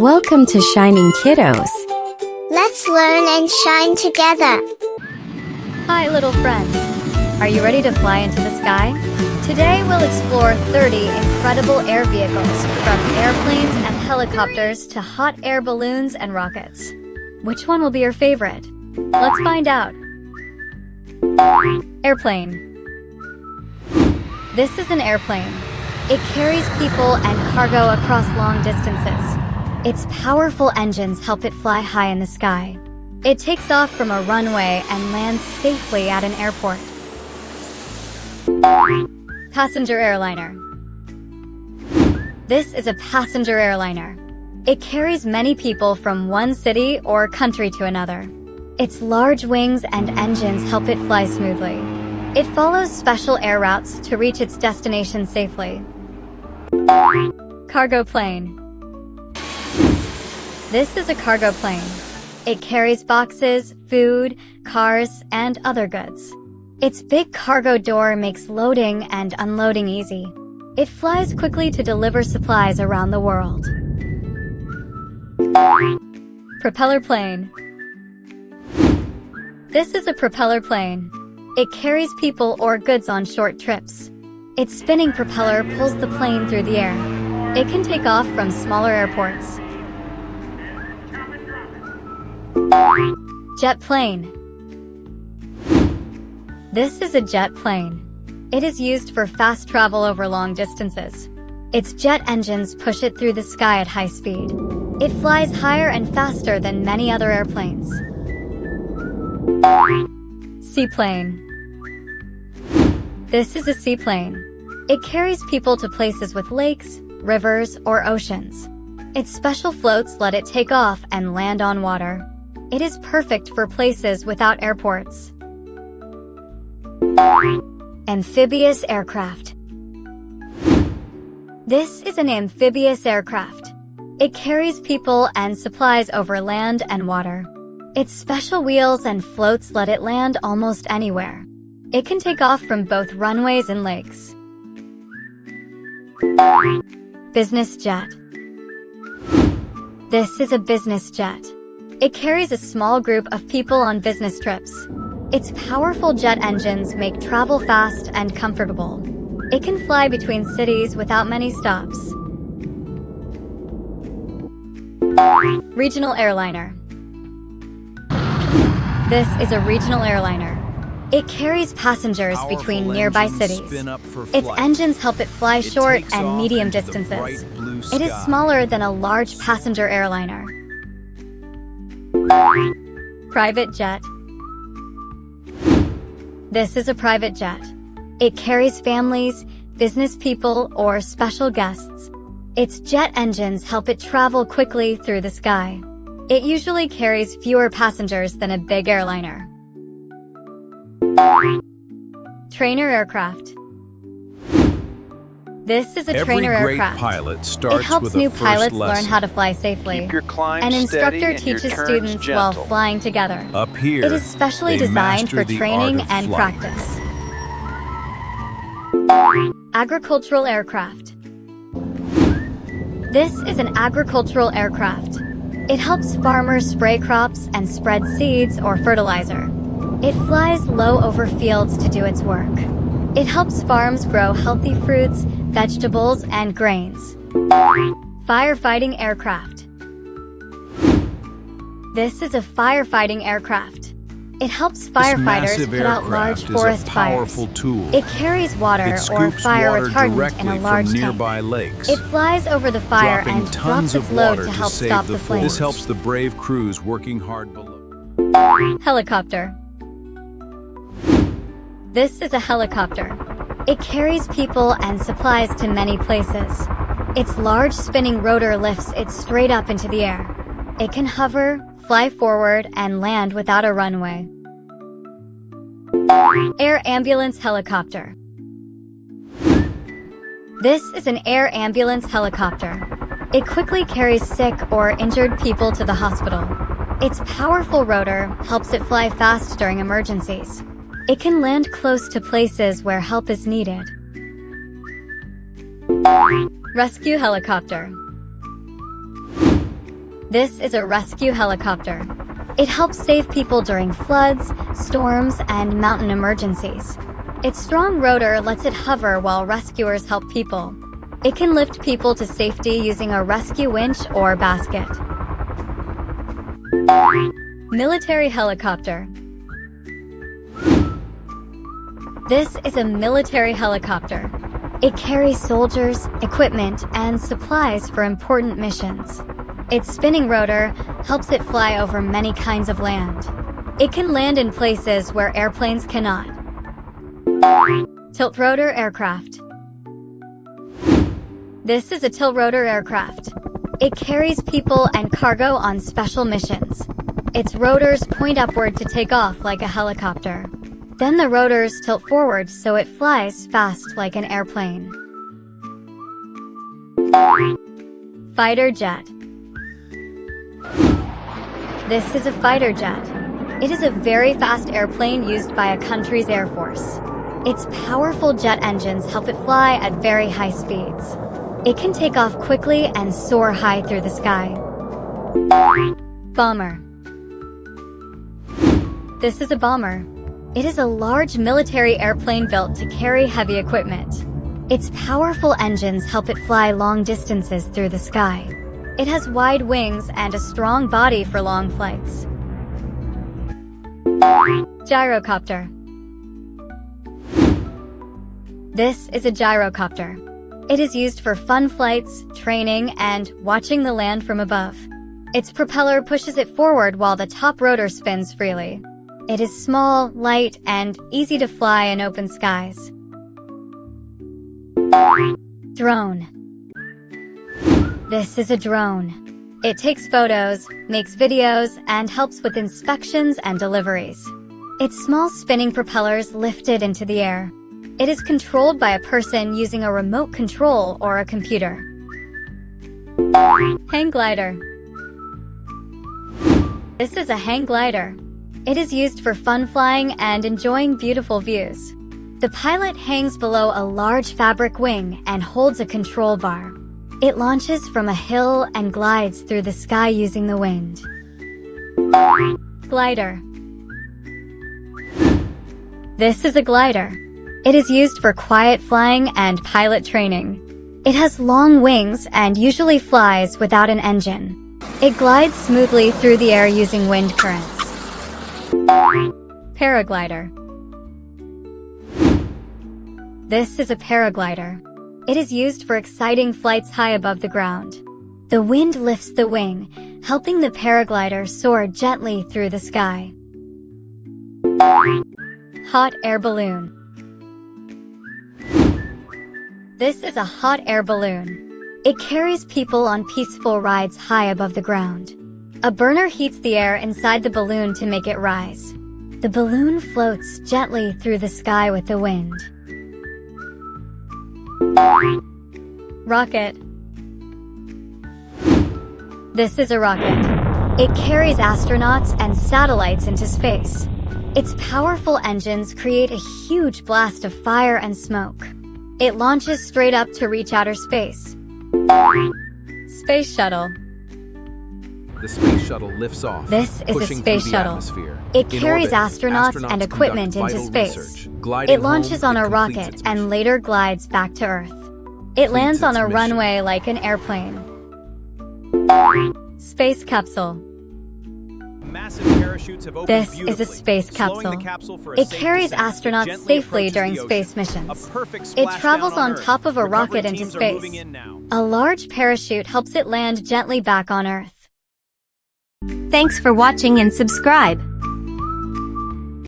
Welcome to Shining Kiddos. Let's learn and shine together. Hi, little friends. Are you ready to fly into the sky? Today we'll explore 30 incredible air vehicles, from airplanes and helicopters to hot air balloons and rockets. Which one will be your favorite? Let's find out. Airplane. This is an airplane. It carries people and cargo across long distances. Its powerful engines help it fly high in the sky. It takes off from a runway and lands safely at an airport. Passenger airliner. This is a passenger airliner. It carries many people from one city or country to another. Its large wings and engines help it fly smoothly. It follows special air routes to reach its destination safely. Cargo plane. This is a cargo plane. It carries boxes, food, cars, and other goods. Its big cargo door makes loading and unloading easy. It flies quickly to deliver supplies around the world. Propeller plane. This is a propeller plane. It carries people or goods on short trips. Its spinning propeller pulls the plane through the air. It can take off from smaller airports. Jet plane. This is a jet plane. It is used for fast travel over long distances. Its jet engines push it through the sky at high speed. It flies higher and faster than many other airplanes. Seaplane. This is a seaplane. It carries people to places with lakes, rivers, or oceans. Its special floats let it take off and land on water. It is perfect for places without airports. Amphibious aircraft. This is an amphibious aircraft. It carries people and supplies over land and water. Its special wheels and floats let it land almost anywhere. It can take off from both runways and lakes. Business jet. This is a business jet. It carries a small group of people on business trips. Its powerful jet engines make travel fast and comfortable. It can fly between cities without many stops. Regional airliner. This is a regional airliner. It carries passengers between nearby cities. Its engines help it fly short and medium distances. It is smaller than a large passenger airliner. Private jet. This is a private jet. It carries families, business people, or special guests. Its jet engines help it travel quickly through the sky. It usually carries fewer passengers than a big airliner. Trainer aircraft. This is a trainer aircraft. It helps new pilots learn how to fly safely. An instructor teaches students while flying together. Up here, it is specially designed for training and practice. Agricultural aircraft. This is an agricultural aircraft. It helps farmers spray crops and spread seeds or fertilizer. It flies low over fields to do its work. It helps farms grow healthy fruits, vegetables, and grains. Firefighting aircraft. This is a firefighting aircraft. It helps firefighters put out large forest fires. It carries water or fire retardant in a large tank. It flies over the fire and drops its load to help stop the flames. This helps the brave crews working hard below. Helicopter. This is a helicopter. It carries people and supplies to many places. Its large spinning rotor lifts it straight up into the air. It can hover, fly forward, and land without a runway. Air ambulance helicopter. This is an air ambulance helicopter. It quickly carries sick or injured people to the hospital. Its powerful rotor helps it fly fast during emergencies. It can land close to places where help is needed. Rescue helicopter. This is a rescue helicopter. It helps save people during floods, storms, and mountain emergencies. Its strong rotor lets it hover while rescuers help people. It can lift people to safety using a rescue winch or basket. Military helicopter. This is a military helicopter. It carries soldiers, equipment, and supplies for important missions. Its spinning rotor helps it fly over many kinds of land. It can land in places where airplanes cannot. Tilt-rotor aircraft. This is a tilt-rotor aircraft. It carries people and cargo on special missions. Its rotors point upward to take off like a helicopter. Then the rotors tilt forward so it flies fast like an airplane. Fighter jet. This is a fighter jet. It is a very fast airplane used by a country's air force. Its powerful jet engines help it fly at very high speeds. It can take off quickly and soar high through the sky. Bomber. This is a bomber. It is a large military airplane built to carry heavy equipment. Its powerful engines help it fly long distances through the sky. It has wide wings and a strong body for long flights. Gyrocopter. This is a gyrocopter. It is used for fun flights, training, and watching the land from above. Its propeller pushes it forward while the top rotor spins freely. It is small, light, and easy to fly in open skies. Drone. This is a drone. It takes photos, makes videos, and helps with inspections and deliveries. Its small spinning propellers lift it into the air. It is controlled by a person using a remote control or a computer. Hang glider. This is a hang glider. It is used for fun flying and enjoying beautiful views. The pilot hangs below a large fabric wing and holds a control bar. It launches from a hill and glides through the sky using the wind. Glider. This is a glider. It is used for quiet flying and pilot training. It has long wings and usually flies without an engine. It glides smoothly through the air using wind currents. Paraglider. This is a paraglider. It is used for exciting flights high above the ground. The wind lifts the wing, helping the paraglider soar gently through the sky. Hot air balloon. This is a hot air balloon. It carries people on peaceful rides high above the ground. A burner heats the air inside the balloon to make it rise. The balloon floats gently through the sky with the wind. Rocket. This is a rocket. It carries astronauts and satellites into space. Its powerful engines create a huge blast of fire and smoke. It launches straight up to reach outer space. Space shuttle. The space shuttle lifts off. This is a space shuttle. It carries astronauts and equipment into space. It launches on a rocket and later glides back to Earth. It lands on a runway like an airplane. Space capsule. Massive parachutes have opened This is a beautifully, space slowing the capsule. capsule for a It safe carries descent, astronauts gently safely approaches during the space ocean. missions. A perfect It splashdown travels on Earth. top of a Recovery rocket into teams are moving space. in now. A large parachute helps it land gently back on Earth. Thanks for watching and subscribe.